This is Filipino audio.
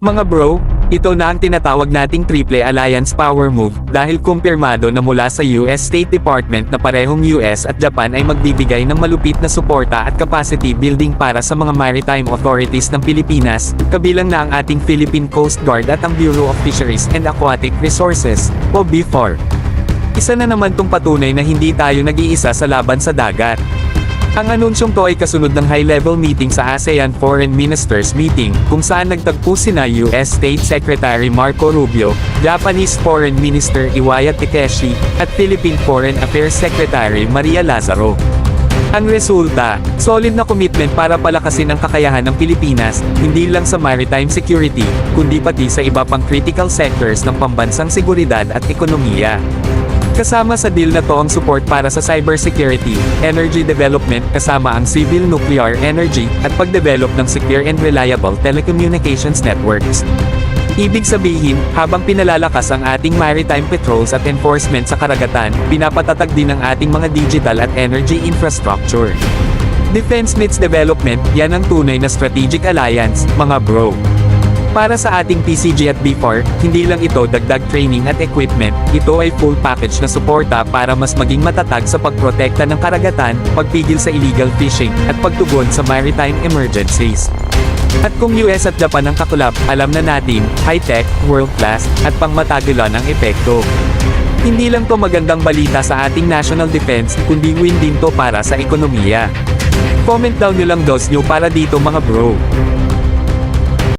Mga bro, ito na ang tinatawag nating Triple Alliance Power Move dahil kumpirmado na mula sa US State Department na parehong US at Japan ay magbibigay ng malupit na suporta at capacity building para sa mga maritime authorities ng Pilipinas, kabilang na ang ating Philippine Coast Guard at ang Bureau of Fisheries and Aquatic Resources, o BFAR. Isa na naman tong patunay na hindi tayo nag-iisa sa laban sa dagat. Ang anunsyong to ay kasunod ng high-level meeting sa ASEAN Foreign Ministers Meeting, kung saan nagtagpo sina US State Secretary Marco Rubio, Japanese Foreign Minister Iwaya Takeshi, at Philippine Foreign Affairs Secretary Maria Lazaro. Ang resulta, solid na commitment para palakasin ang kakayahan ng Pilipinas, hindi lang sa maritime security, kundi pati sa iba pang critical sectors ng pambansang seguridad at ekonomiya. Kasama sa deal na to ang support para sa cybersecurity, energy development kasama ang civil nuclear energy, at pagdevelop ng secure and reliable telecommunications networks. Ibig sabihin, habang pinalalakas ang ating maritime patrols at enforcement sa karagatan, pinapatatag din ang ating mga digital at energy infrastructure. Defense meets development, yan ang tunay na strategic alliance, mga bro. Para sa ating PCG at BFAR, hindi lang ito dagdag training at equipment, ito ay full package na suporta para mas maging matatag sa pagprotekta ng karagatan, pagpigil sa illegal fishing, at pagtugon sa maritime emergencies. At kung US at Japan ang kakulab, alam na natin, high-tech, world-class, at pangmatagalan ang epekto. Hindi lang to magandang balita sa ating national defense, kundi win din to para sa ekonomiya. Comment down nyo lang dos nyo para dito mga bro.